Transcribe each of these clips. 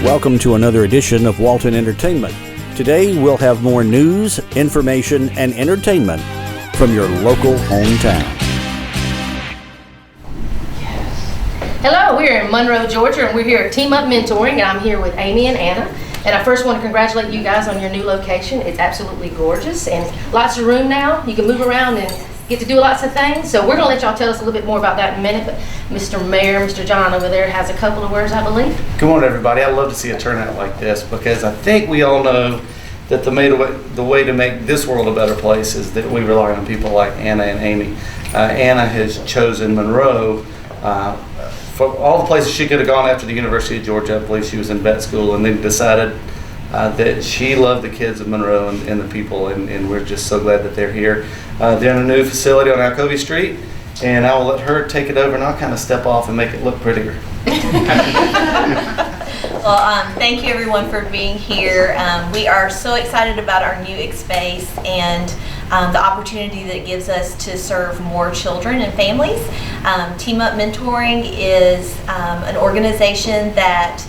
Welcome to another edition of Walton Entertainment. Today we'll have more news, information, and entertainment from your local hometown. Hello, we're in Monroe, Georgia, and we're here at Team Up Mentoring, and I'm here with Amy and Anna. And I first want to congratulate you guys on your new location. It's absolutely gorgeous and lots of room now. You can move around and get to do lots of things. So we're going to let y'all tell us a little bit more about that in a minute. But Mr. Mayor, Mr. John over there has a couple of words, I believe. Good morning, everybody. I love to see a turnout like this because I think we all know that the way to make this world a better place is that we rely on people like Anna and Amy. Anna has chosen Monroe for all the places she could have gone after the University of Georgia. I believe she was in vet school and then decided that she loved the kids of Monroe and the people, and we're just so glad that they're here. They're in a new facility on Alcovey Street, and I will let her take it over and I'll kind of step off and make it look prettier. Well, thank you everyone for being here. We are so excited about our new space and the opportunity that it gives us to serve more children and families. Team Up Mentoring is an organization that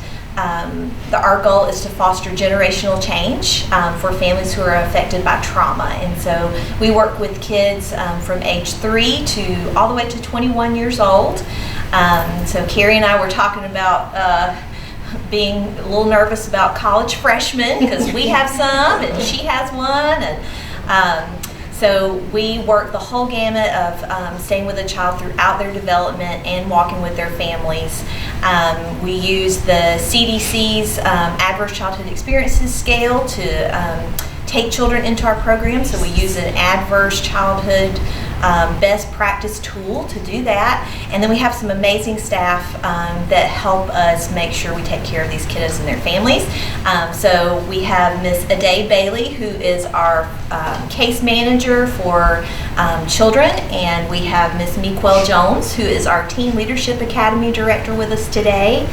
our goal is to foster generational change for families who are affected by trauma. And so we work with kids from age 3 to all the way to 21 years old. So Carrie and I were talking about being a little nervous about college freshmen because we have some and she has one. And so we work the whole gamut of staying with a child throughout their development and walking with their families. We use the CDC's Adverse Childhood Experiences Scale to take children into our program. So we use an adverse childhood best practice tool to do that. And then we have some amazing staff that help us make sure we take care of these kiddos and their families. So we have Miss Ade Bailey, who is our case manager for children, and we have Miss Mequel Jones, who is our Teen Leadership Academy director with us today.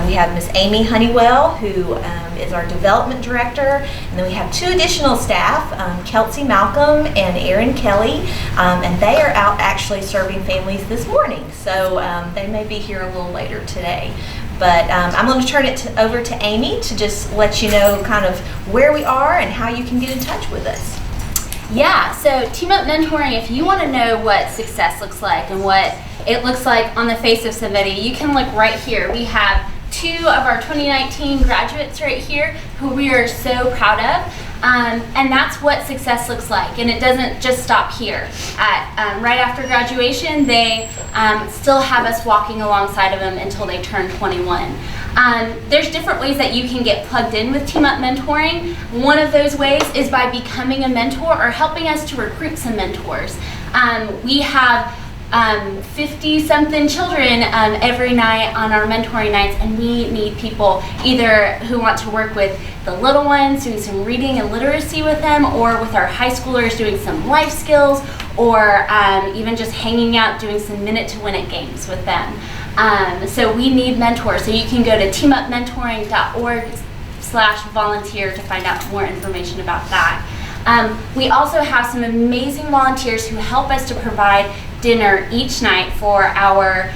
We have Miss Amy Honeywell, who is our development director, and then we have 2 additional staff, Kelsey Malcolm and Erin Kelly, and they are out actually serving families this morning, so they may be here a little later today. But I'm going to turn it over to Amy to just let you know kind of where we are and how you can get in touch with us. Yeah, so Team Up Mentoring, if you want to know what success looks like and what it looks like on the face of somebody, you can look right here. We have 2 of our 2019 graduates right here who we are so proud of. And that's what success looks like, and it doesn't just stop here. Right after graduation, they still have us walking alongside of them until they turn 21. There's different ways that you can get plugged in with Team Up Mentoring. One of those ways is by becoming a mentor or helping us to recruit some mentors. We have 50-something children every night on our mentoring nights, and we need people either who want to work with the little ones, doing some reading and literacy with them, or with our high schoolers doing some life skills, or even just hanging out doing some minute to win it games with them. So we need mentors. So you can go to teamupmentoring.org/volunteer to find out more information about that. We also have some amazing volunteers who help us to provide dinner each night for our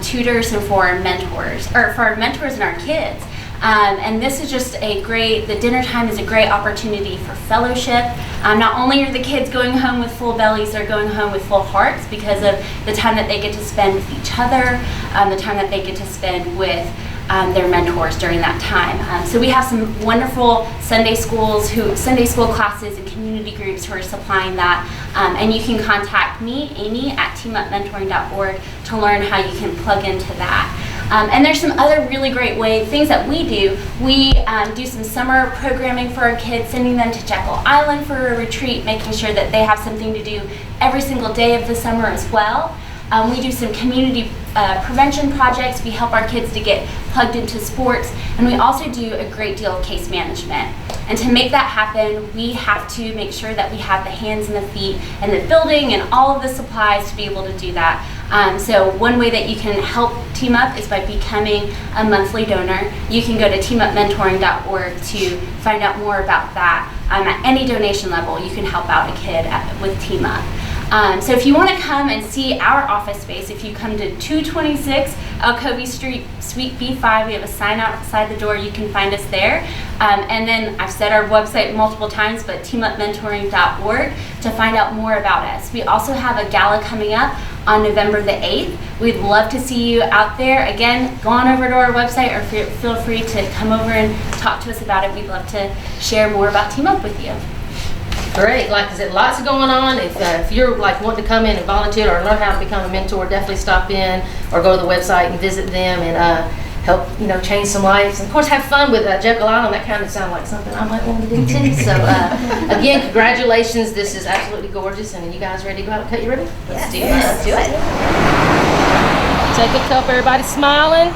tutors and for our mentors, or for our mentors and our kids. And this is just the dinner time is a great opportunity for fellowship. Not only are the kids going home with full bellies, they're going home with full hearts because of the time that they get to spend with each other, the time that they get to spend with their mentors during that time. So we have some wonderful Sunday school classes and community groups who are supplying that. And you can contact me, Amy, at teamupmentoring.org to learn how you can plug into that. And there's some other really great things that we do. We do some summer programming for our kids, sending them to Jekyll Island for a retreat, making sure that they have something to do every single day of the summer as well. We do some community prevention projects. We help our kids to get plugged into sports, and we also do a great deal of case management. And to make that happen, we have to make sure that we have the hands and the feet and the building and all of the supplies to be able to do that. So one way that you can help Team Up is by becoming a monthly donor. You can go to teamupmentoring.org to find out more about that. At any donation level, you can help out a kid with Team Up. So if you want to come and see our office space, if you come to 226 Alcovey Street, Suite B5, we have a sign outside the door. You can find us there. And then I've said our website multiple times, but teamupmentoring.org to find out more about us. We also have a gala coming up on November the 8th. We'd love to see you out there. Again, go on over to our website or feel free to come over and talk to us about it. We'd love to share more about Team Up with you. Great, like I said, lots going on. If you're like wanting to come in and volunteer or learn how to become a mentor, definitely stop in or go to the website and visit them and help change some lives. And of course, have fun with Jekyll Island. That kind of sounds like something I might want to do too. So again, congratulations. This is absolutely gorgeous. And you guys ready to go out and cut? You ready? Yes. Let's do it. Take a cup. Everybody smiling.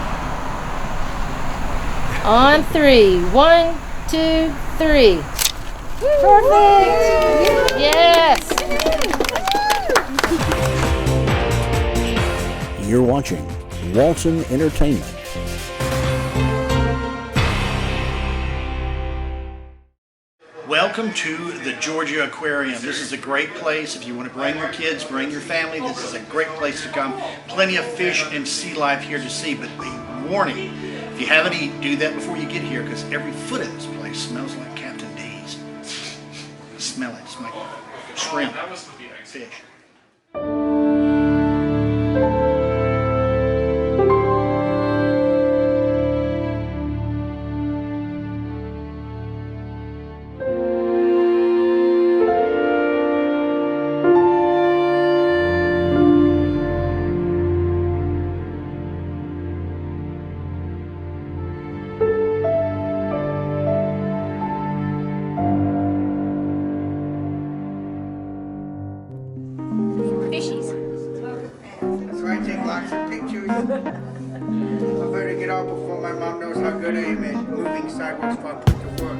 On 3. 1, 2, 3. Perfect. Yes. You're watching Walton Entertainment. Welcome to the Georgia Aquarium. This is a great place. If you want to bring your kids, bring your family, this is a great place to come. Plenty of fish and sea life here to see, but a warning, if you haven't eaten, do that before you get here, because every foot of this place smells like Captain D's. Smell it. It's like shrimp, fish. That's why I take lots of pictures. I better get out before my mom knows how good I am at moving sidewalks before I put to work.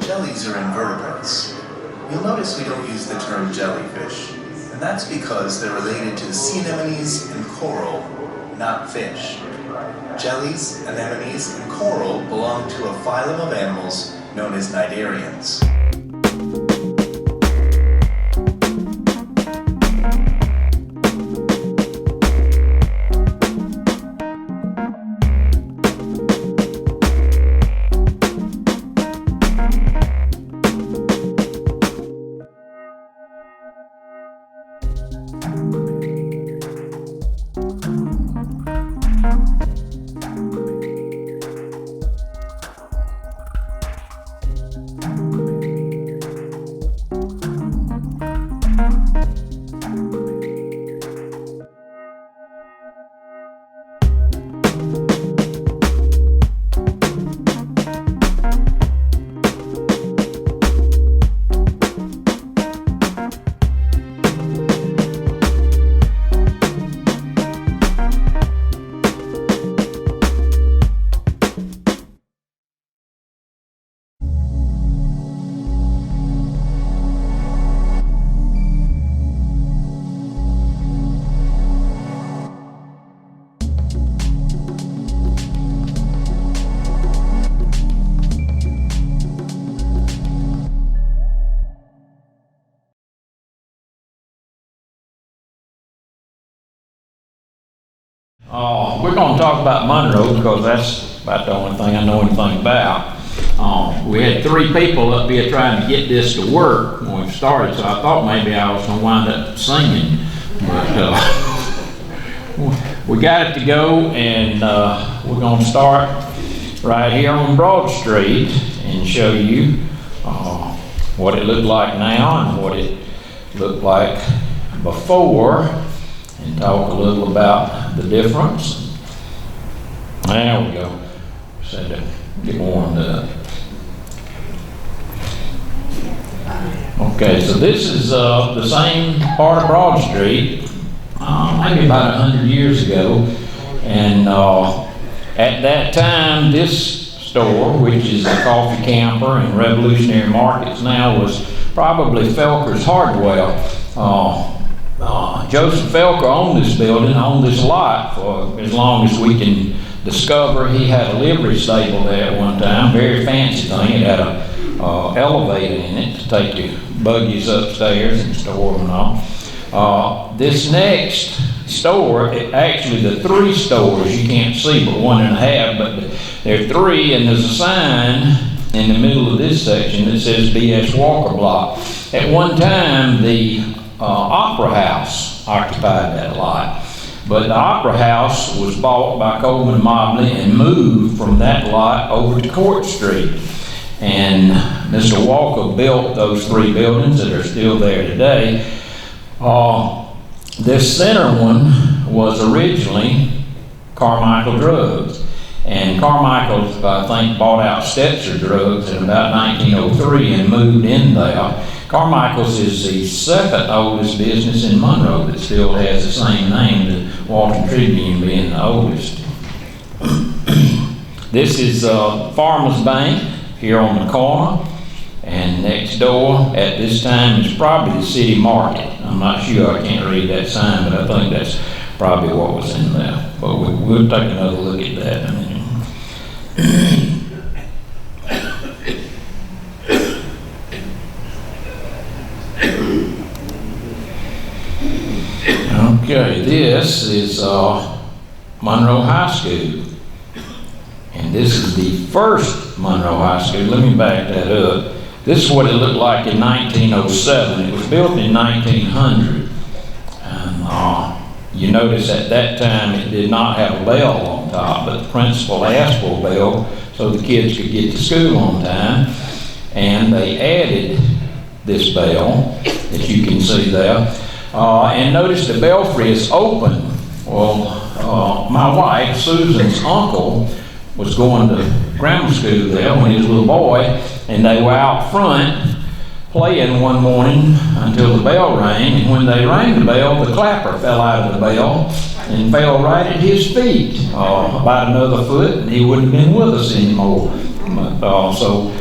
Jellies are invertebrates. You'll notice we don't use the term jellyfish, and that's because they're related to sea anemones and coral, not fish. Jellies, anemones, and coral belong to a phylum of animals known as cnidarians. We're going to talk about Monroe because that's about the only thing I know anything about. We had 3 people up here trying to get this to work when we started, so I thought maybe I was going to wind up singing. But we got it to go, and we're going to start right here on Broad Street and show you what it looked like now and what it looked like before, and talk a little about the difference. There we go. Just had to get warmed up. Okay, so this is the same part of Broad Street, maybe about 100 years ago. And at that time, this store, which is a Coffee Camper and Revolutionary Markets now, was probably Felker's Hardware. Joseph Felker owned this building, owned this lot for as long as we can discover. He had a livery stable there at one time, very fancy thing. It had a elevator in it to take your buggies upstairs and store them and all. This next store, actually the 3 stores, you can't see but 1.5, but there are 3, and there's a sign in the middle of this section that says B.S. Walker Block. At one time, the Opera House occupied that lot, but the Opera House was bought by Coleman Mobley and moved from that lot over to Court Street. And Mr. Walker built those 3 buildings that are still there today. This center one was originally Carmichael Drugs. And Carmichael's, I think, bought out Stetzer Drugs in about 1903 and moved in there. Carmichael's is the 2nd oldest business in Monroe that still has the same name, the Walton Tribune being the oldest. This is Farmers Bank here on the corner, and next door at this time is probably the city market. I'm not sure, I can't read that sign, but I think that's probably what was in there. But we'll take another look at that in a minute. Okay, this is Monroe High School. And this is the first Monroe High School. Let me back that up. This is what it looked like in 1907. It was built in 1900. And you notice at that time it did not have a bell on top, but the principal asked for a bell so the kids could get to school on time. And they added this bell that you can see there. And notice the belfry is open. Well, my wife, Susan's uncle, was going to grammar school there when he was a little boy, and they were out front playing one morning until the bell rang, and when they rang the bell, the clapper fell out of the bell and fell right at his feet, about another foot, and he wouldn't have been with us anymore. So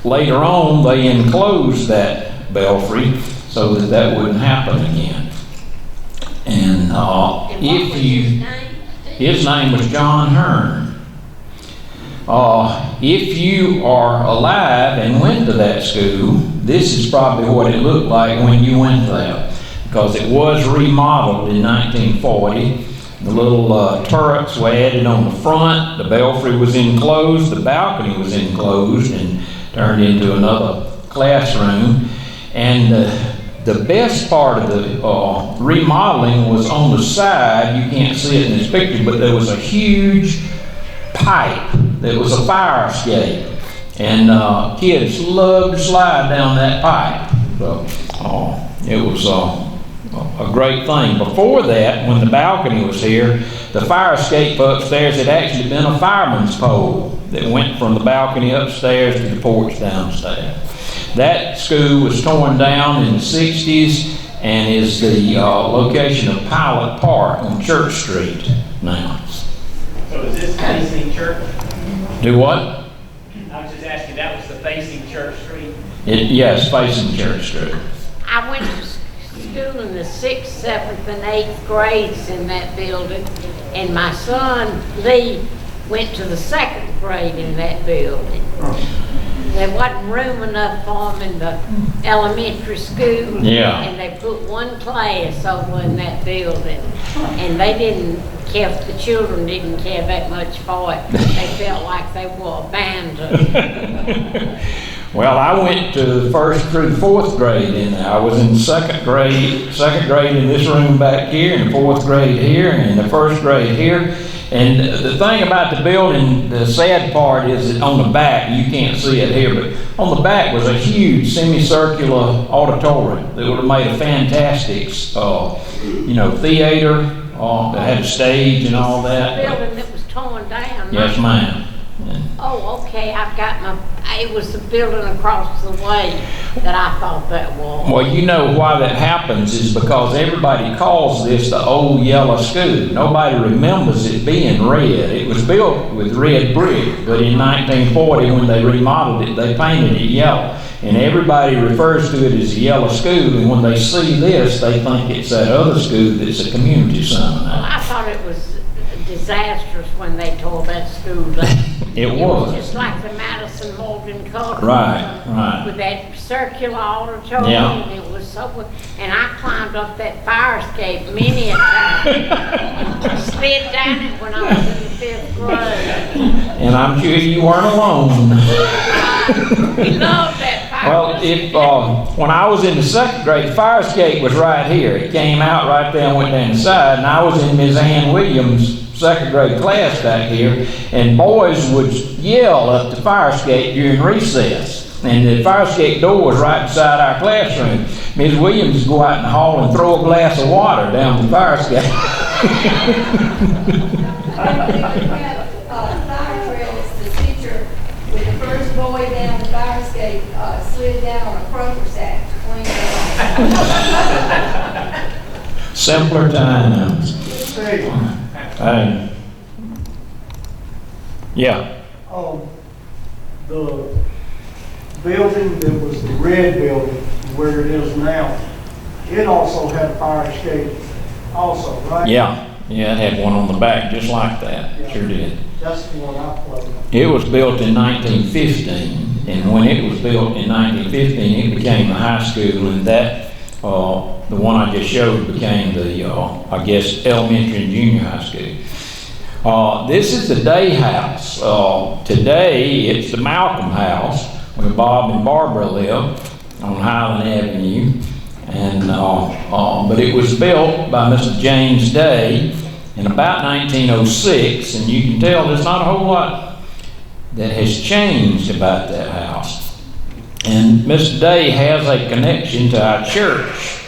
later on, they enclosed that belfry so that that wouldn't happen again. And his name was John Hearn. If you are alive and went to that school, this is probably what it looked like when you went there, because it was remodeled in 1940. The little turrets were added on the front, the belfry was enclosed, the balcony was enclosed and turned into another classroom. And the best part of the remodeling was on the side. You can't see it in this picture, but there was a huge pipe that was a fire escape, and kids loved to slide down that pipe. So it was a great thing. Before that, when the balcony was here, the fire escape upstairs had actually been a fireman's pole that went from the balcony upstairs to the porch downstairs. That school was torn down in the 60s and is the location of Pilot Park on Church Street now. So is this facing Church? Do what? I was just asking, that was the facing Church Street? Yes, facing Church Street. I went to school in the 6th, 7th, and 8th grades in that building, and my son, Lee, went to the 2nd grade in that building. There wasn't room enough for him in the elementary school. Yeah. And they put one class over in that building. And they didn't care, the children didn't care that much for it. They felt like they were abandoned. Well, I went to 1st through 4th grade in there. I was in 2nd grade in this room back here, and 4th grade here, and the 1st grade here. And the thing about the building, the sad part is that on the back, you can't see it here, but on the back was a huge semicircular auditorium that would have made a fantastic, theater that had a stage and all that. The building that was torn down. Yes, ma'am. Oh, okay, I've got it was the building across the way that I thought that was. Well, you know why that happens is because everybody calls this the old yellow school. Nobody remembers it being red. It was built with red brick, but in 1940 when they remodeled it, they painted it yellow. And everybody refers to it as a yellow school, and when they see this, they think it's that other school that's a community center. Well, I thought it was disastrous when they tore that school down. It was. Just like the Madison Morgan Cultural. Right. With that circular auditorium. Yeah. It was so good. And I climbed up that fire escape many a time. and slid down it when I was in the 5th grade. And I'm sure you weren't alone. We loved that fire escape. Well, when I was in the 2nd grade, the fire escape was right here. It came out right there and went down the side, and I was in Ms. Ann Williams' second grade class back here, and boys would yell up the fire escape during recess. And the fire escape door was right beside our classroom. Ms. Williams would go out in the hall and throw a glass of water down the fire escape. Fire drills, the teacher with the first boy down the fire escape slid down on a croaker sack to clean it up. Simpler times. Yeah. The building that was the red building, where it is now, it also had a fire escape also, right? Yeah, it had one on the back just like that. Yeah. Sure did. That's the one I played. It was built in 1915, and when it was built in 1915, it became the high school, and that, the one I just showed, became the, I guess, elementary and junior high school. This is the Day House. Today, it's the Malcolm House, where Bob and Barbara live on Highland Avenue. And, but it was built by Mr. James Day in about 1906, and you can tell there's not a whole lot that has changed about that house. And Mr. Day has a connection to our church.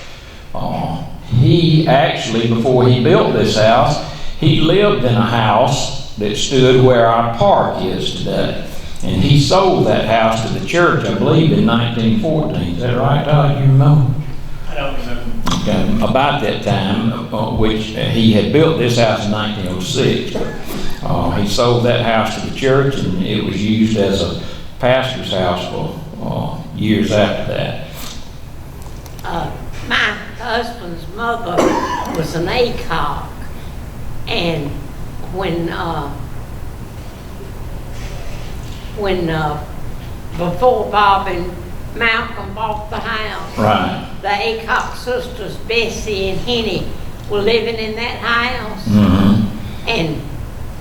He actually, before he built this house, he lived in a house that stood where our park is today. And he sold that house to the church, I believe, in 1914. Is that right, Todd? You remember? I don't remember. Okay, about that time, which he had built this house in 1906. He sold that house to the church, and it was used as a pastor's house for years after that. My husband's mother was an ACOG, and when before Bob and Malcolm bought the house, right, the ACOG sisters, Bessie and Henny, were living in that house, and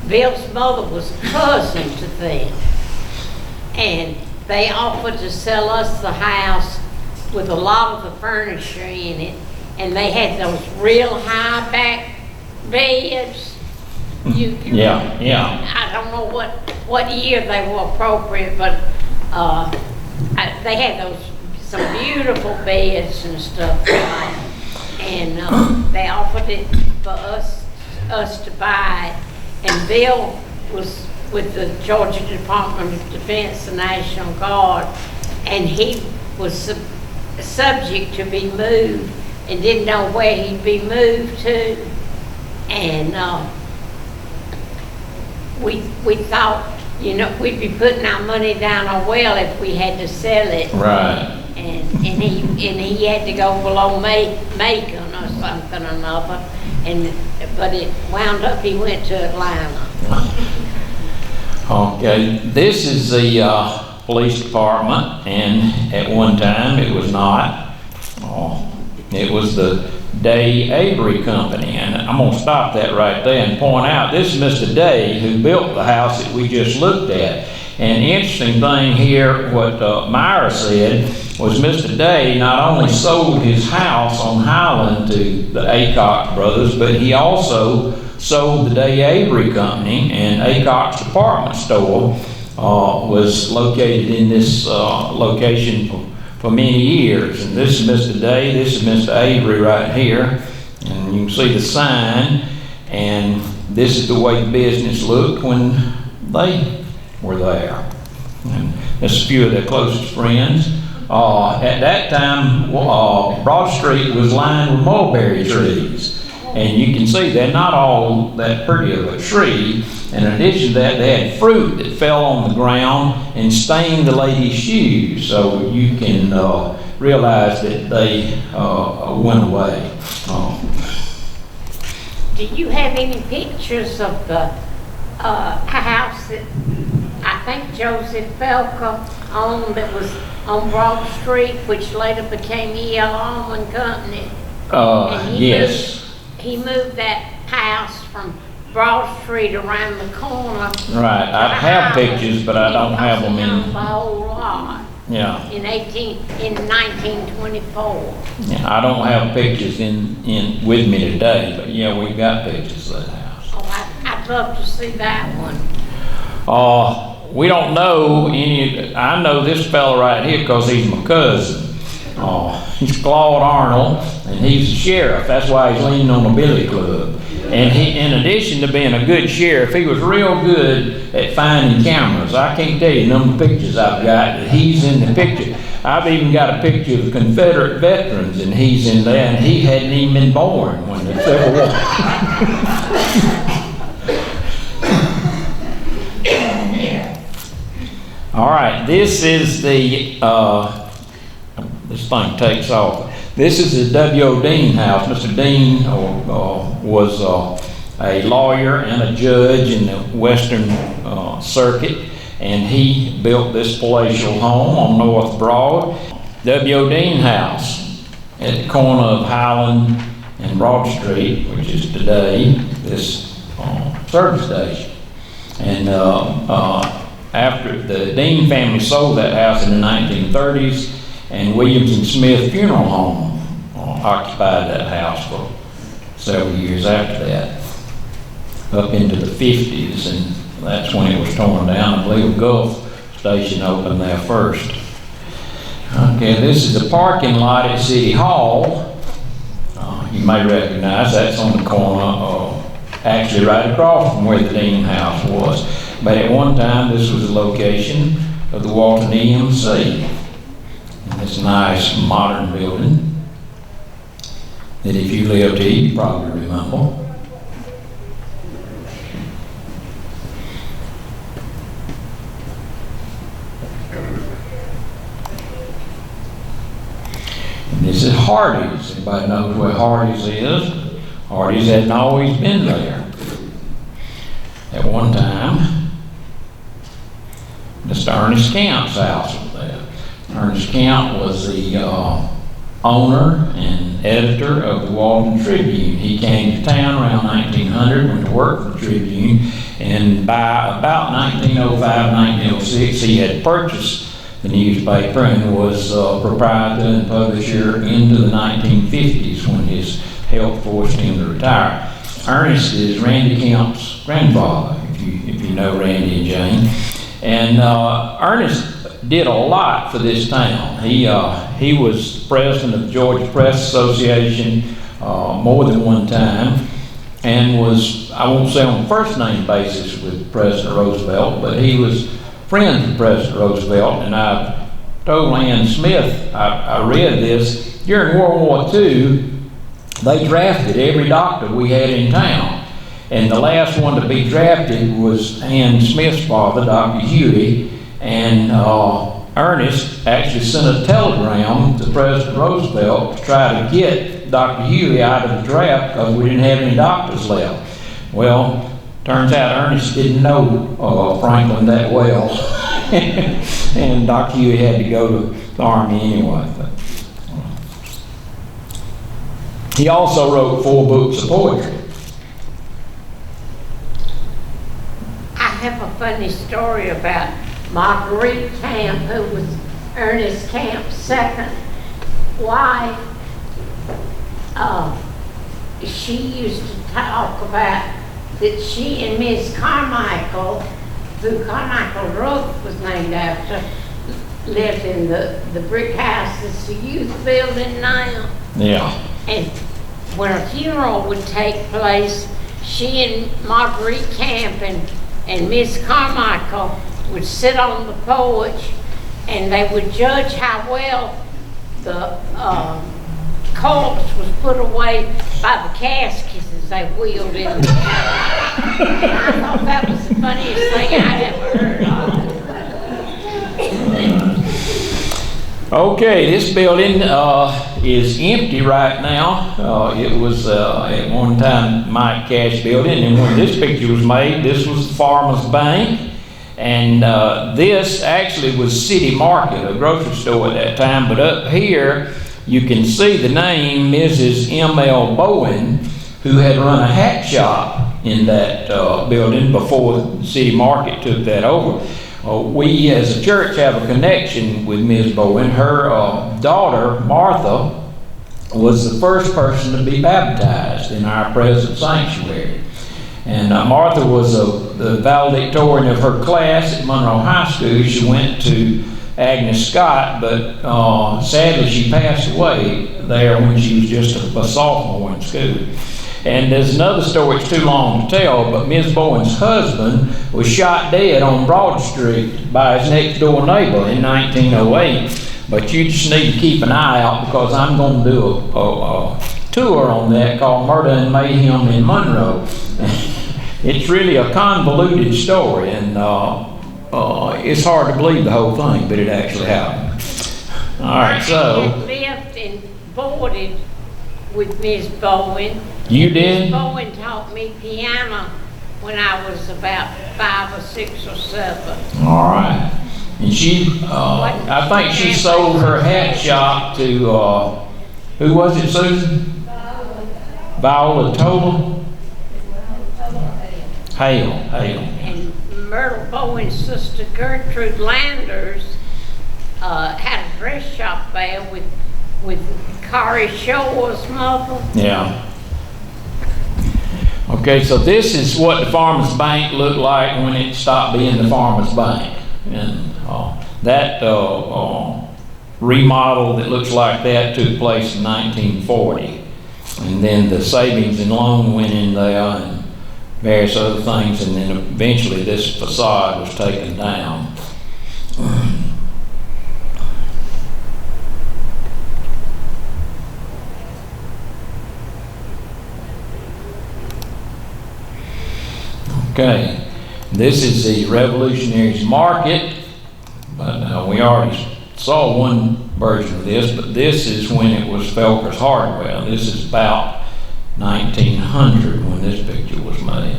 Bill's mother was cousin to them, and they offered to sell us the house with a lot of the furniture in it, and they had those real high back beds. Yeah. I don't know what year they were appropriate, but they had some beautiful beds and stuff, and they offered it for us to buy it. And Bill was with the Georgia Department of Defense, the National Guard, and he was subject to be moved and didn't know where he'd be moved to, and we thought, we'd be putting our money down a well if we had to sell it. Right. And he had to go below Macon or something or another, but it wound up he went to Atlanta. Okay, this is the police department, and at one time it was not. It was the Day Avery Company, and I'm going to stop that right there and point out this is Mr. Day who built the house that we just looked at. And the interesting thing here, what Myra said, was Mr. Day not only sold his house on Highland to the Aycock brothers, but he also sold the Day Avery Company, and Aycock's department store was located in this location for many years. And this is Mr. Day, this is Mr. Avery right here, and you can see the sign, and this is the way the business looked when they were there. And there's a few of their closest friends. At that time, Broad Street was lined with mulberry trees. And you can see they're not all that pretty of a tree. And in addition to that, they had fruit that fell on the ground and stained the ladies' shoes. So you can realize that they went away. Do you have any pictures of the house that I think Joseph Felker owned that was on Broad Street, which later became E.L. Allman Company? Yes. He moved that house from Broad Street around the corner. Right. I have pictures, but I don't have them in. The whole lot. Yeah. In 1924. Yeah, I don't have pictures in with me today, but yeah, we've got pictures of that house. Oh, I I'd love to see that one. We don't know any. I know this fella right here because he's my cousin. He's Claude Arnold, and he's the sheriff. That's why he's leaning on the billy club. And he, in addition to being a good sheriff, he was real good at finding cameras. I can't tell you the number of pictures I've got that he's in the picture. I've even got a picture of Confederate veterans, and he's in there, and he hadn't even been born when the Civil War. All right, this is the, this thing takes off. This is the W.O. Dean house. Mr. Dean was a lawyer and a judge in the Western Circuit, and he built this palatial home on North Broad. W.O. Dean house at the corner of Highland and Broad Street, which is today this service station. And after the Dean family sold that house in the 1930s, and Williams and Smith Funeral Home occupied that house for several years after that, up into the 50s, and that's when it was torn down. I believe a Gulf station opened there first. Okay, this is the parking lot at City Hall. You may recognize that's on the corner, actually right across from where the Dean house was. But at one time, this was the location of the Walton EMC. And this nice modern building that if you lived here, you probably remember. And this is Hardee's. Everybody knows where Hardee's is. Hardee's hadn't always been there. At one time, Mr. Ernest Camp's house was there. Ernest Camp was the owner and editor of the Walton Tribune. He came to town around 1900, went to work for the Tribune, and by about 1905, 1906, he had purchased the newspaper and was proprietor and publisher into the 1950s when his health forced him to retire. Ernest is Randy Camp's grandfather, if you know Randy and Jane. And Ernest did a lot for this town. He was president of the Georgia Press Association more than one time, and was, I won't say on a first name basis with President Roosevelt, but he was friends with President Roosevelt. And I told Ann Smith, I read this, during World War II, they drafted every doctor we had in town. And the last one to be drafted was Ann Smith's father, Dr. Huey, and Ernest actually sent a telegram to President Roosevelt to try to get Dr. Huey out of the draft because we didn't have any doctors left. Well, turns out Ernest didn't know Franklin that well, and Dr. Huey had to go to the Army anyway. But, he also wrote 4 books of poetry. I have a funny story about Marguerite Camp, who was Ernest Camp's second wife. She used to talk about that she and Miss Carmichael, who Carmichael Road was named after, lived in the brick house that's the youth building now. Yeah. And when a funeral would take place, she and Marguerite Camp and Miss Carmichael would sit on the porch, and they would judge how well the corpse was put away by the caskets as they wheeled in. And I thought that was the funniest thing I'd ever heard of. Okay, this building is empty right now. It was at one time Mike Cash building, and when this picture was made, this was the Farmers Bank. And this actually was City Market, a grocery store at that time. But up here, you can see the name Mrs. M.L. Bowen, who had run a hat shop in that building before the City Market took that over. We as a church have a connection with Ms. Bowen. Her daughter, Martha, was the first person to be baptized in our present sanctuary. And Martha was the valedictorian of her class at Monroe High School. She went to Agnes Scott, but sadly she passed away there when she was just a sophomore in school. And there's another story, it's too long to tell, but Ms. Bowen's husband was shot dead on Broad Street by his next door neighbor in 1908. But you just need to keep an eye out, because I'm going to do a tour on that called Murder and Mayhem in Monroe. It's really a convoluted story, and it's hard to believe the whole thing, but it actually happened. All right, so. I lived and boarded with Miss Bowen. You did? Miss Bowen taught me piano when I was about 5 or 6 or 7. All right. And she, I think she sold her hat shop to, who was it, Susan? Viola Total? Hale. And Myrtle Bowen's sister Gertrude Landers had a dress shop there with Kari Shore's mother. Yeah. Okay, so this is what the Farmers Bank looked like when it stopped being the Farmers Bank. And that remodel that looks like that took place in 1940. And then the savings and loan went in there and various other things, and then eventually this facade was taken down. Okay, this is the Revolutionaries Market, but we already saw one version of this, but this is when it was Felker's Hardware. This is about 1900 when this picture was made.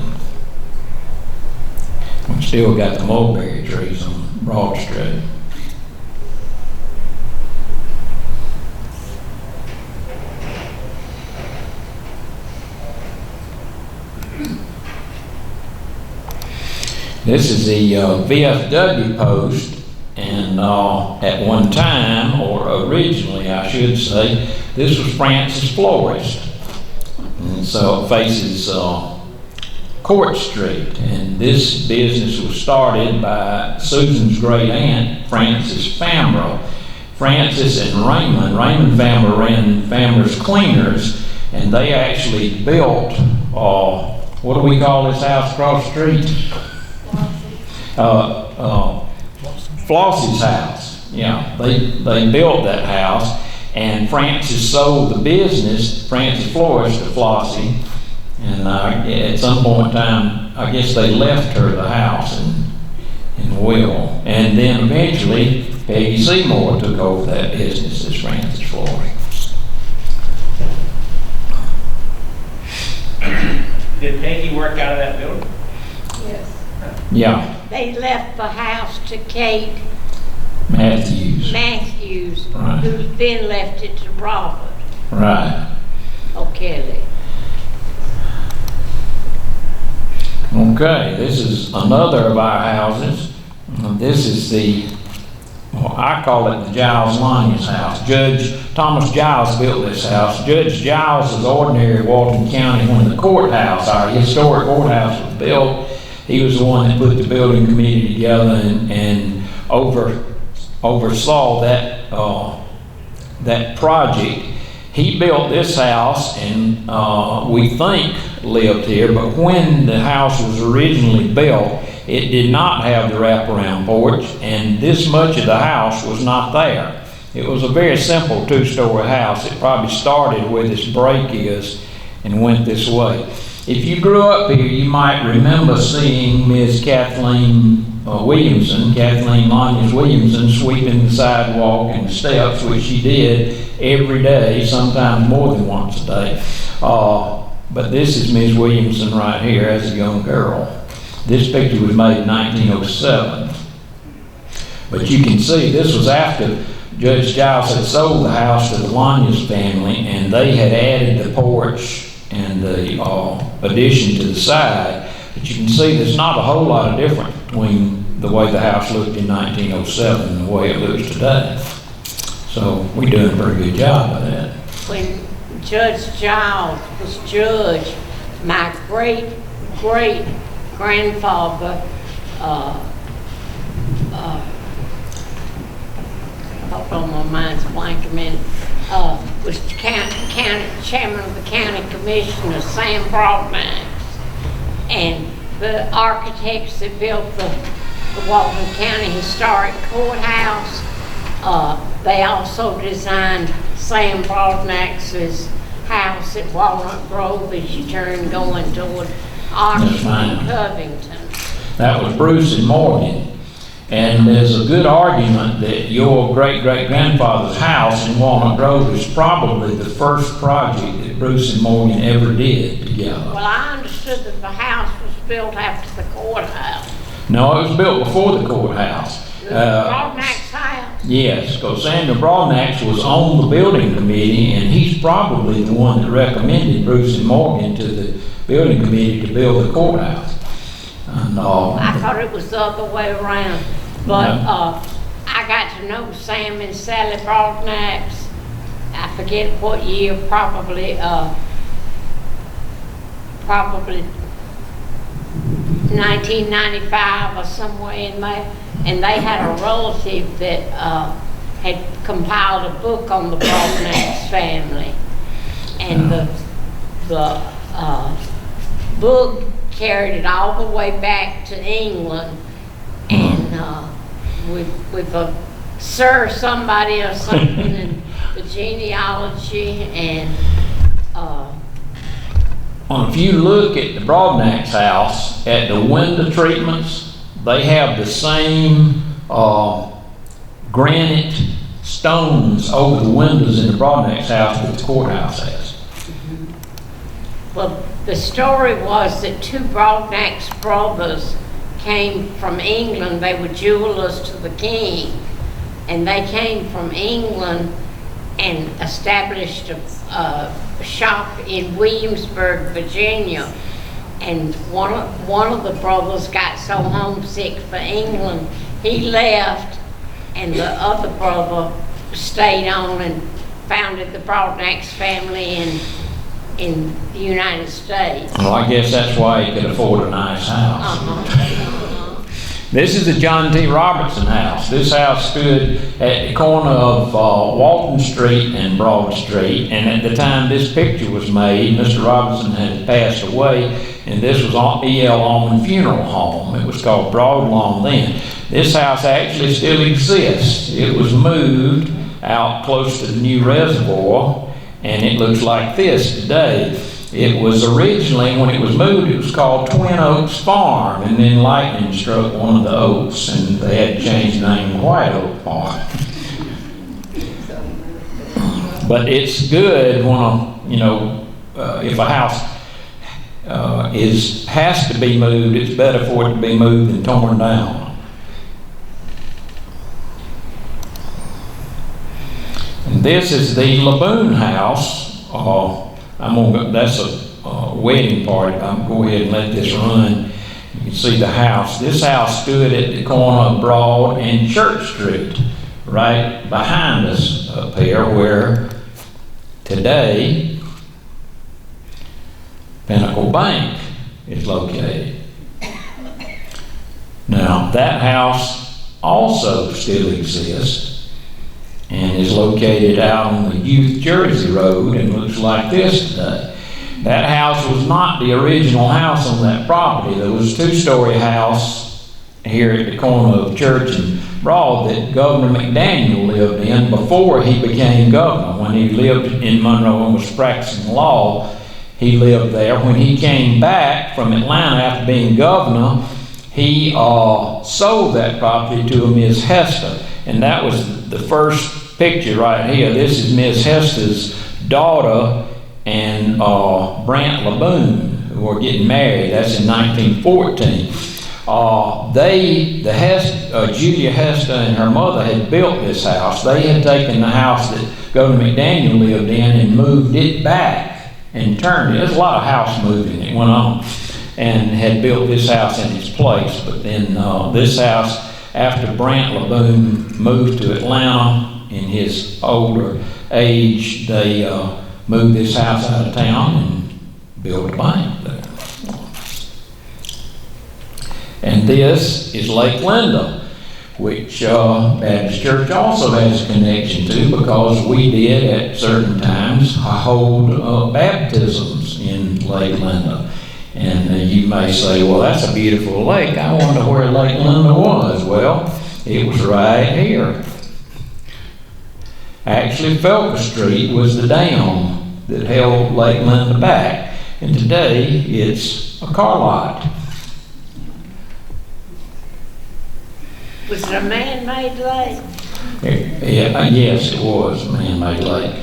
We still got the mulberry trees on Broad Street. This is the VFW post, and at one time, or originally I should say, this was Francis Florist. And so it faces Court Street, and this business was started by Susan's great aunt, Frances Famro. Frances and Raymond Famro ran Famro's Cleaners, and they actually built, what do we call this house across the street? Flossie's house. Yeah, they built that house, and Frances sold the business, Francis Florist, to Flossie, and at some point in time, I guess they left her the house in will, and then eventually Peggy Seymour took over that business as Francis Florist. Did Peggy work out of that building? Yes. Yeah. They left the house to Kate Matthews, right, who then left it to Robert. Right. O'Kelly. Okay, this is another of our houses. This is I call it the Giles Lanya's house. Judge Thomas Giles built this house. Judge Giles was ordinary Walton County when the courthouse, our historic courthouse, was built. He was the one that put the building committee together and oversaw that project. He built this house, and we think lived here, but when the house was originally built, it did not have the wraparound porch, and this much of the house was not there. It was a very simple two-story house. It probably started where this break is and went this way. If you grew up here, you might remember seeing Ms. Kathleen Lanya's Williamson, sweeping the sidewalk and the steps, which she did every day, sometimes more than once a day. But this is Ms. Williamson right here as a young girl. This picture was made in 1907. But you can see this was after Judge Giles had sold the house to the Lanya's family, and they had added the porch and the addition to the side. But you can see there's not a whole lot of difference between the way the house looked in 1907 and the way it looks today. So we're doing a pretty good job of that. When Judge Giles was judge, my great great grandfather, hold on, my mind's blank a minute, was county chairman of the county commissioner, Sam Broadnax. And the architects that built the Walton County Historic Courthouse, they also designed Sam Broadnax's house at Walnut Grove as you turn going toward Oxford and Covington. That was Bruce and Morgan. And there's a good argument that your great-great-grandfather's house in Walnut Grove is probably the first project that Bruce and Morgan ever did together. Well, I understood that the house was built after the courthouse. No, it was built before the courthouse. The Broadnax house? Yes, because Samuel Broadnax was on the building committee, and he's probably the one that recommended Bruce and Morgan to the building committee to build the courthouse. And, I thought it was the other way around, but I got to know Sam and Sally Broadnax. I forget what year, probably 1995 or somewhere in there. And they had a relative that had compiled a book on the Broadnax family, and the book carried it all the way back to England, and with a Sir somebody or something in the genealogy, and if you look at the Broadnax house, at the window treatments, they have the same granite stones over the windows in the Broadnax house that the courthouse has. Well, the story was that two Broadnax brothers came from England. They were jewelers to the king, and they came from England and established a shop in Williamsburg, Virginia. And one of the brothers got so homesick for England, he left, and the other brother stayed on and founded the Broadnax family in the United States. Well, I guess that's why he could afford a nice house. This is the John T. Robertson house. This house stood at the corner of Walton Street and Broad Street, and at the time this picture was made, Mr. Robertson had passed away, and this was on E.L. Allman Funeral Home. It was called Broad Lawn then. This house actually still exists. It was moved out close to the new reservoir, and it looks like this today. It was originally, when it was moved, it was called Twin Oaks Farm, and then lightning struck one of the oaks, and they had to change the name to White Oak Farm. But it's good when, if a house has to be moved, it's better for it to be moved than torn down. And this is the Laboon house. That's a wedding party. I'm going to go ahead and let this run. You can see the house. This house stood at the corner of Broad and Church Street, right behind us up here, where today Pinnacle Bank is located. Now, that house also still exists and is located out on the Youth Jersey Road and looks like this today. That house was not the original house on that property. There was a two-story house here at the corner of Church and Broad that Governor McDaniel lived in before he became governor. When he lived in Monroe and was practicing law, he lived there. When he came back from Atlanta after being governor, he sold that property to a Ms. Hester. And that was the first picture right here. This is Ms. Hester's daughter and Brant Laboon, who were getting married. That's in 1914. Julia Hester and her mother had built this house. They had taken the house that Governor McDaniel lived in and moved it back and turned it. There's a lot of house moving that went on, and had built this house in its place. But then this house, after Brant Laboon moved to Atlanta in his older age, they moved this house out of town and built a bank there. And this is Lake Linda, which Baptist Church also has a connection to, because we did at certain times hold baptisms in Lake Linda. And you may say, well, that's a beautiful lake. I wonder where Lake Linda was. Well, it was right here. Actually, Felker Street was the dam that held Lake Linda back. And today, it's a car lot. Was it a man-made lake? Yes, it was a man-made lake.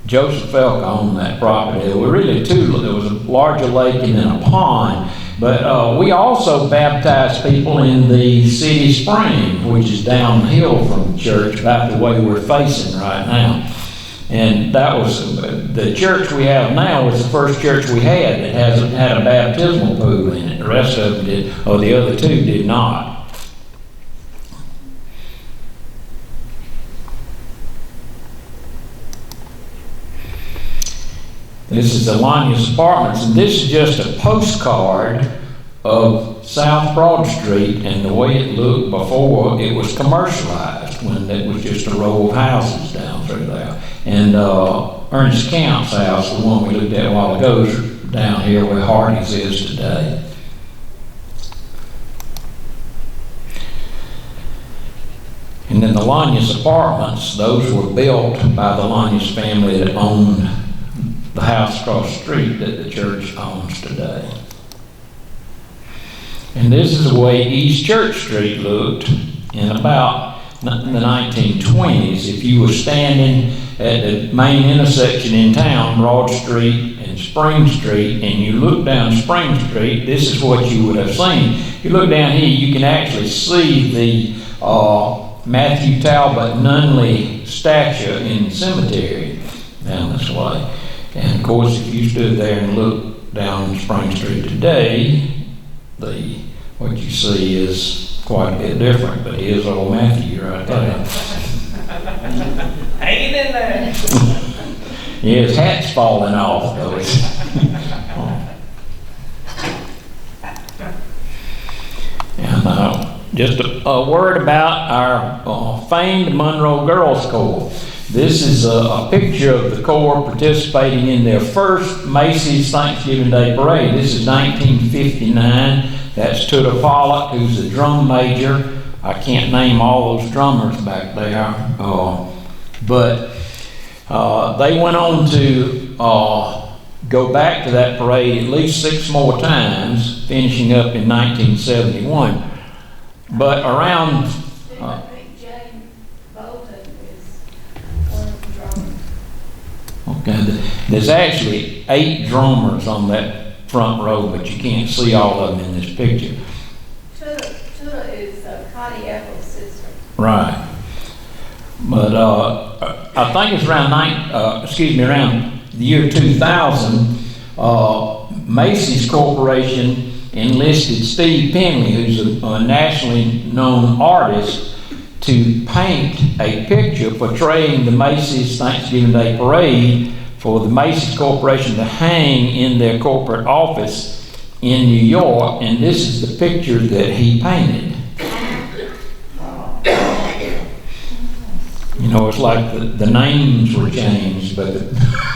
Joseph Felk owned that property. There were really two. There was a larger lake and then a pond. But we also baptized people in the city spring, which is downhill from the church, about the way we're facing right now. And that was, the church we have now was the first church we had that hasn't had a baptismal pool in it. The rest of them did, or the other two did not. This is Alania's Apartments, and this is just a postcard of South Broad Street and the way it looked before it was commercialized, when it was just a row of houses down through there. And Ernest Camp's house, the one we looked at a while ago, is down here where Hardy's is today. And then the Lania's Apartments, those were built by the Lania's family that owned the house across the street that the church owns today. And this is the way East Church Street looked in about the 1920s. If you were standing at the main intersection in town, Broad Street and Spring Street, and you look down Spring Street, this is what you would have seen. If you look down here, you can actually see the Matthew Talbot Nunley statue in the cemetery down this way. And of course, if you stood there and looked down Spring Street today, what you see is quite a bit different. But here's old Matthew right there. Hanging in there. Yeah, his hat's falling off though. And just a word about our famed Monroe Girls Corps. This is a picture of the Corps participating in their first Macy's Thanksgiving Day Parade. This is 1959. That's Tuda Pollock, who's the drum major. I can't name all those drummers back there. But they went on to go back to that parade at least 6 more times, finishing up in 1971. But around... Okay, there's actually 8 drummers on that front row, but you can't see all of them in this picture. Tuda is Connie Eccles' sister. Right. But I think it's around around the year 2000, Macy's Corporation enlisted Steve Penley, who's a nationally known artist, to paint a picture portraying the Macy's Thanksgiving Day Parade for the Macy's Corporation to hang in their corporate office in New York, and this is the picture that he painted. You know, it's like the names were changed, but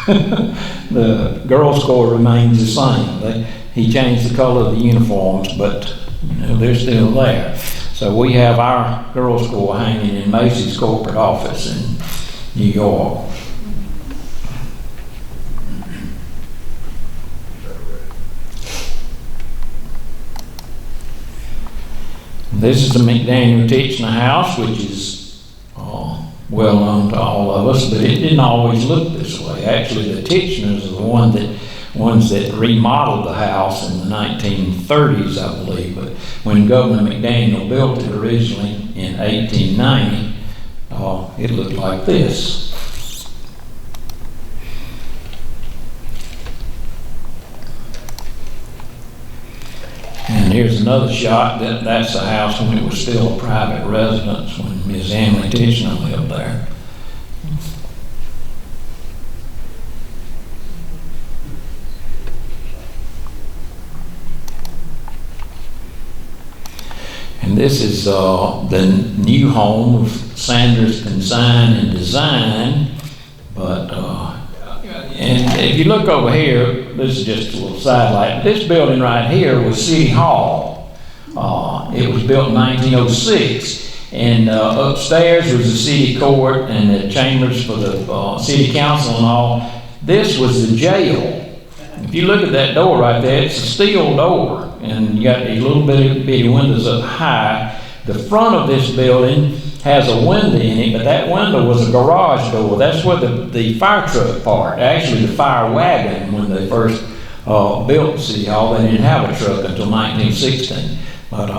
the Girls Corps remains the same. He changed the color of the uniforms, but you know, they're still there. So we have our Girls Corps hanging in Macy's corporate office in New York. This is the McDaniel Teachner House, which is well known to all of us, but it didn't always look this way. Actually, the Tichners are the ones that remodeled the house in the 1930s, I believe. But when Governor McDaniel built it originally in 1890, it looked like this. And here's another shot. That's the house when it was still a private residence, when Ms. Emily Tichenor lived there. this is the new home of Sanders Consign and Design. But and if you look over here, this is just a little sidelight. This building right here was City Hall. It was built in 1906, and upstairs was the city court and the chambers for the city council and all. This was the jail. If you look at that door right there, it's a steel door, and you got these little bitty windows up high. The front of this building has a window in it, but that window was a garage door. That's where the fire truck parked. Actually, the fire wagon, when they first built City Hall, they didn't have a truck until 1916. But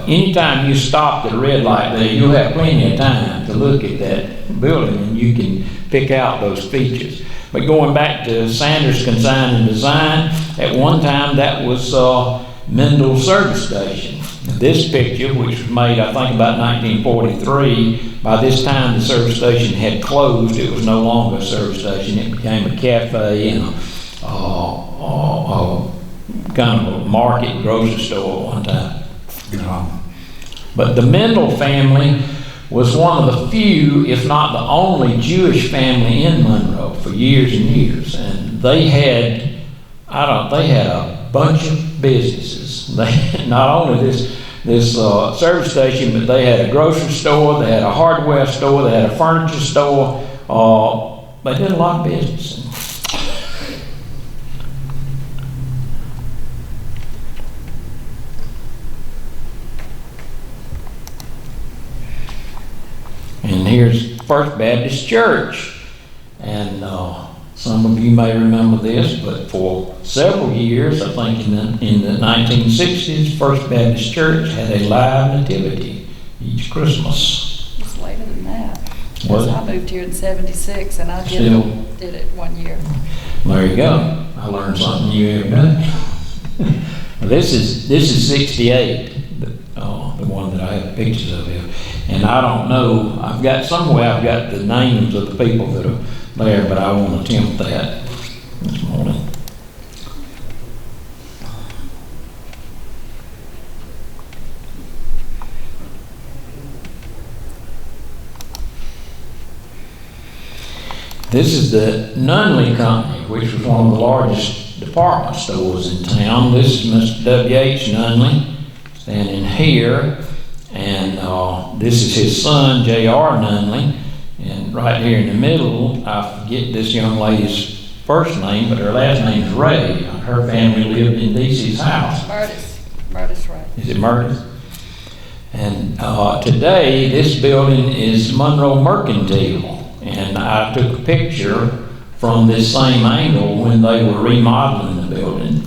anytime you stopped at a red light there, you'll have plenty of time to look at that building, and you can pick out those features. But going back to Sanders Consign and Design, at one time that was Mendel Service Station. This picture, which was made, I think, about 1943, by this time the service station had closed. It was no longer a service station. It became a cafe and a kind of a market grocery store at one time. But the Mendel family was one of the few, if not the only, Jewish family in Monroe for years and years. And they had, a bunch of businesses. They had not only this service station, but they had a grocery store, they had a hardware store, they had a furniture store. They did a lot of business. And here's First Baptist Church. And some of you may remember this, but for several years, I think in the 1960s, First Baptist Church had a live nativity each Christmas. It's later than that. Was it? I moved here in '76, and I did it 1 year. There you go. I learned something new every day. This is 68, the one that I have pictures of here. And I don't know, I've got the names of the people that are there, but I won't attempt that this morning. This is the Nunley Company, which was one of the largest department stores in town. This is Mr. W.H. Nunley standing here, and this is his son, J.R. Nunley. And right here in the middle, I forget this young lady's first name, but her last name is Ray. Her family lived in D.C.'s house. Murtis Ray. Is it Murtis? And today, this building is Monroe Mercantile. And I took a picture from this same angle when they were remodeling the building.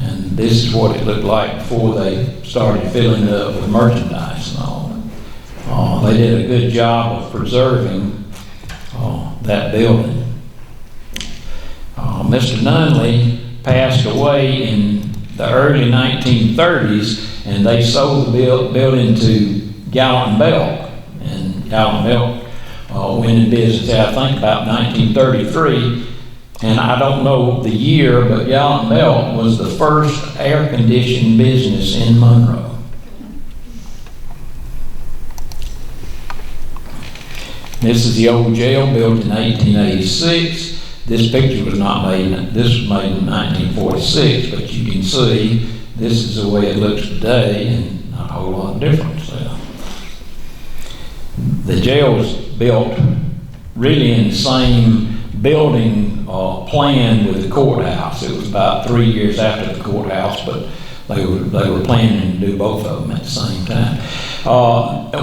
And this is what it looked like before they started filling it up with merchandise and all. They did a good job of preserving that building. Mr. Nunley passed away in the early 1930s, and they sold the building to Gallant Belk. And Gallant Belk went in business, I think, about 1933. And I don't know the year, but Gallant Belk was the first air-conditioned business in Monroe. This is the old jail, built in 1886. This picture was not made, this was made in 1946, but you can see this is the way it looks today, and not a whole lot of difference there. The jail was built really in the same building plan with the courthouse. It was about 3 years after the courthouse, but they were planning to do both of them at the same time.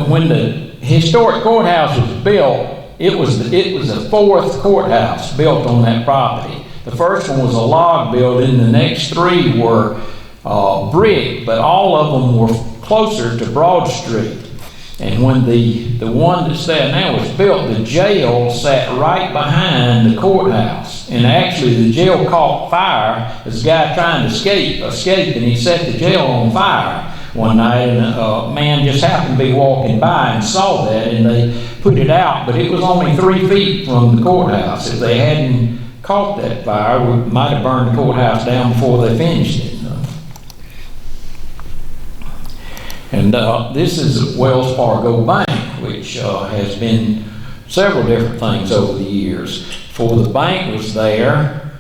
When the historic courthouse was built, it was the fourth courthouse built on that property. The first one was a log building. The next three were brick, but all of them were closer to Broad Street. And when the one that's there now was built, the jail sat right behind the courthouse. And actually the jail caught fire. This guy trying to escape, and he set the jail on fire one night, and a man just happened to be walking by and saw that, and they put it out, but it was only 3 feet from the courthouse. If they hadn't caught that fire, we might have burned the courthouse down before they finished it. And this is Wells Fargo Bank, which has been several different things over the years. Before the bank was there,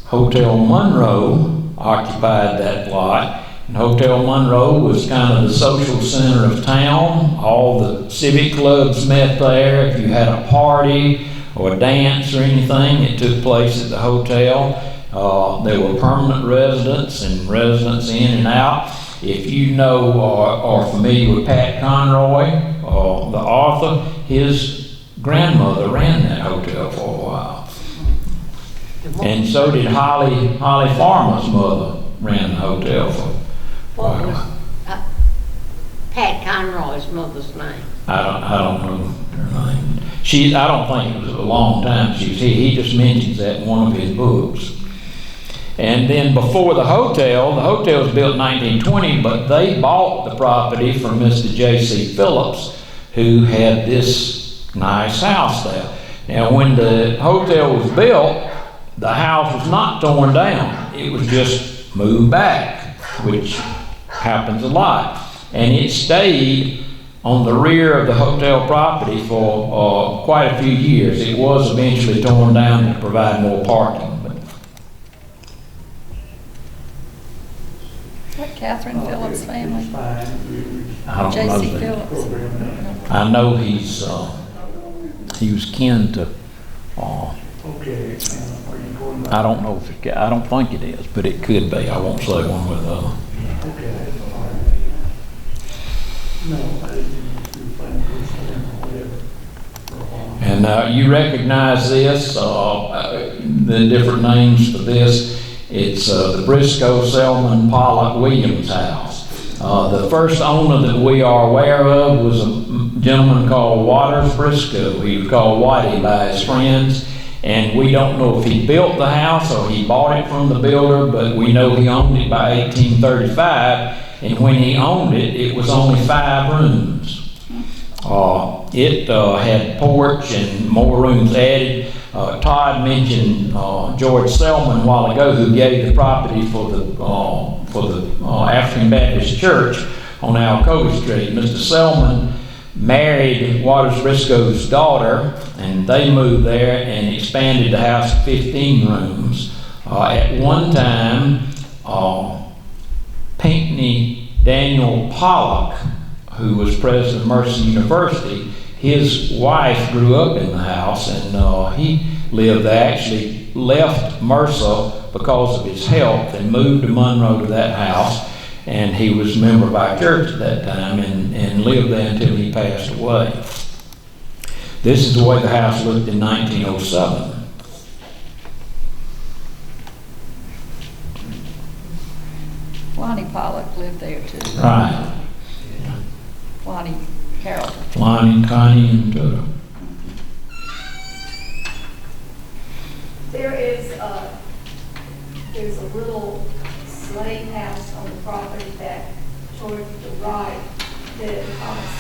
Hotel Monroe occupied that lot. And Hotel Monroe was kind of the social center of town. All the civic clubs met there. If you had a party or a dance or anything, it took place at the hotel. There were permanent residents and residents in and out. If you know or are familiar with Pat Conroy, the author, his grandmother ran that hotel for a while. And so did Holly Farmer's mother ran the hotel for What was Pat Conroy's mother's name? I don't know her name. I don't think it was a long time she was here. He just mentions that in one of his books. And then before the hotel was built in 1920, but they bought the property from Mr. J.C. Phillips, who had this nice house there. Now, when the hotel was built, the house was not torn down. It was just moved back, which happens a lot. And it stayed on the rear of the hotel property for quite a few years. It was eventually torn down to provide more parking. What Catherine Phillips family? I don't know J.C. that. Phillips. I know he was kin to. I don't know if I don't think it is, but it could be. I won't say one with the other. And you recognize this, the different names for this. It's the Briscoe, Selman, Pollock, Williams house. The first owner that we are aware of was a gentleman called Waters Briscoe. He was called Whitey by his friends. And we don't know if he built the house or he bought it from the builder, but we know he owned it by 1835. And when he owned it, it was only 5 rooms. It had porch and more rooms added. Todd mentioned George Selman a while ago, who gave the property for the African Baptist Church on Alcova Street. Mr. Selman married Waters Briscoe's daughter, and they moved there and expanded the house to 15 rooms. At one time, Pinckney Daniel Pollock, who was president of Mercer University, his wife grew up in the house, and he lived there. Actually left Mercer because of his health and moved to Monroe to that house. And he was a member of our church at that time and lived there until he passed away. This is the way the house looked in 1907. Lonnie Pollock lived there too. Right. Lonnie Harold. Lonnie, Connie, and There's a little slave house on the property back toward the right that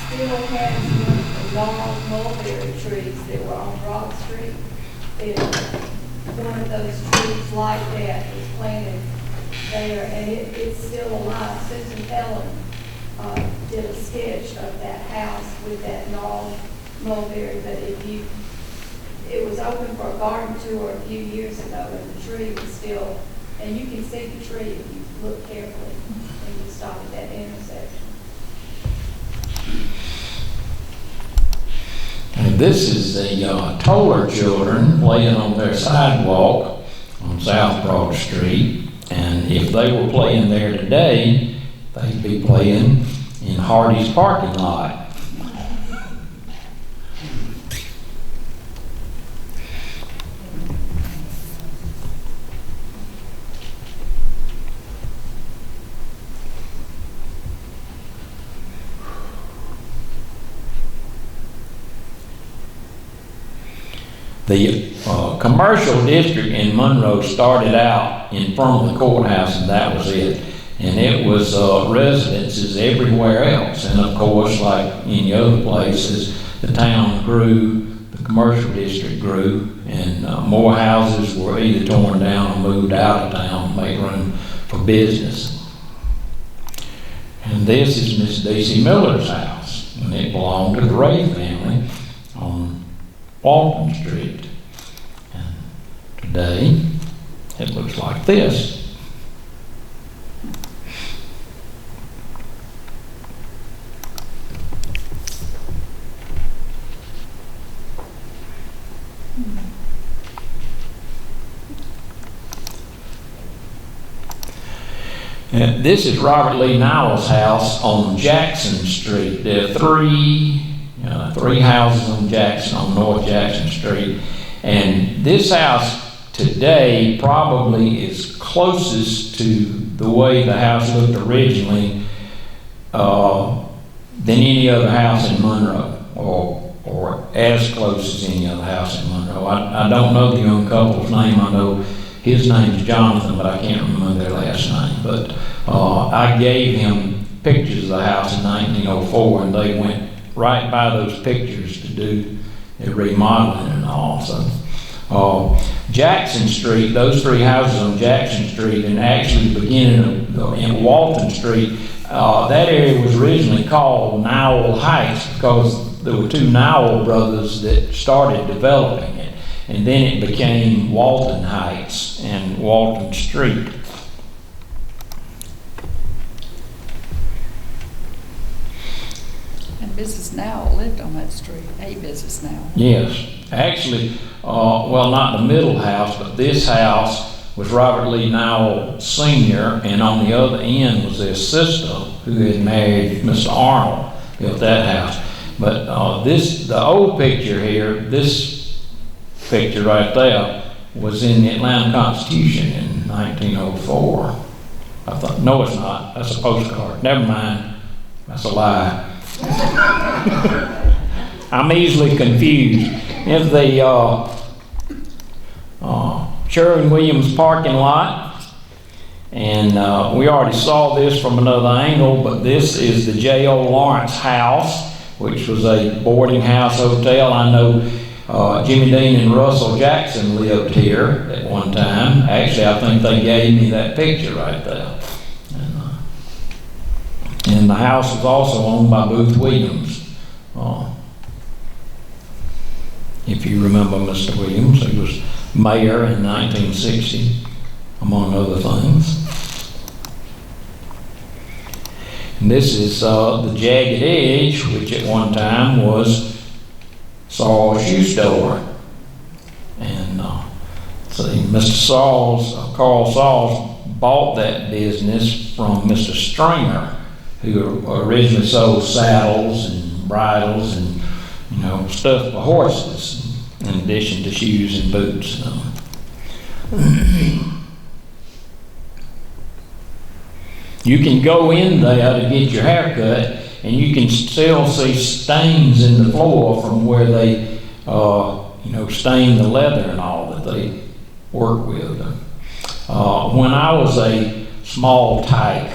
still has one of the long mulberry trees that were on Broad Street. And one of those trees like that was planted there, and it's still alive. Susan Helen did a sketch of that house with that long mulberry, but it was open for a garden tour a few years ago, and the tree was still, and you can see the tree if you look carefully when you stop at that intersection. And this is the Toller children playing on their sidewalk on South Broad Street. And if they were playing there today, they'd be playing in Hardy's parking lot. The commercial district in Monroe started out in front of the courthouse, and that was it. And it was residences everywhere else. And of course, like any other places, the town grew, the commercial district grew, and more houses were either torn down or moved out of town to make room for business. And this is Miss Daisy Miller's house, and it belonged to the Ray family on Walton Street. And today, it looks like this. And this is Robert Lee Nowell's house on Jackson Street. There are three houses on Jackson, on North Jackson Street. And this house today probably is closest to the way the house looked originally than any other house in Monroe, or as close as any other house in Monroe. I don't know the young couple's name. I know his name's Jonathan, but I can't remember their last name. But I gave him pictures of the house in 1904, and they went right by those pictures to do the remodeling and all. So Jackson Street, those three houses on Jackson Street, and actually beginning in Walton Street, that area was originally called Nowell Heights because there were two Nowell brothers that started developing it. And then it became Walton Heights and Walton Street. And Mrs. Nowell lived on that street, a Mrs. Nowell. Yes. Actually, well, not the middle house, but this house was Robert Lee Nowell Sr., and on the other end was their sister who had married Mr. Arnold, built that house. But the old picture here, this picture right there, was in the Atlanta Constitution in 1904. I thought, no, it's not. That's a postcard. Never mind. That's a lie. I'm easily confused. It's the Sherwin-Williams parking lot. And we already saw this from another angle, but this is the J.O. Lawrence house, which was a boarding house hotel. I know Jimmy Dean and Russell Jackson lived here at one time. Actually, I think they gave me that picture right there. And the house was also owned by Booth Williams. If you remember Mr. Williams, he was mayor in 1960, among other things. And this is the Jagged Edge, which at one time was Saul's shoe store. And Mr. Carl Sauls bought that business from Mr. Stringer, who originally sold saddles and bridles and stuff for horses, in addition to shoes and boots. You can go in there to get your hair cut, and you can still see stains in the floor from where they, stain the leather and all that they work with. When I was a small tyke,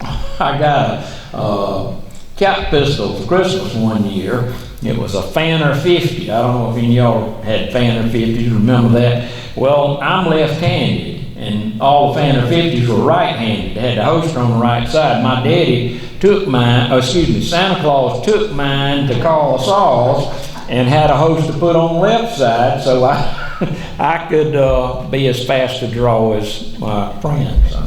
I got a cap pistol for Christmas one year. It was a Fanner 50. I don't know if any of y'all had Fanner 50s, remember that? Well, I'm left-handed, and all the Fanner 50s were right-handed. They had the holster on the right side. My daddy took mine, Santa Claus took mine to Carl Sauls and had a holster put on the left side, so I could be as fast to draw as my friend. So.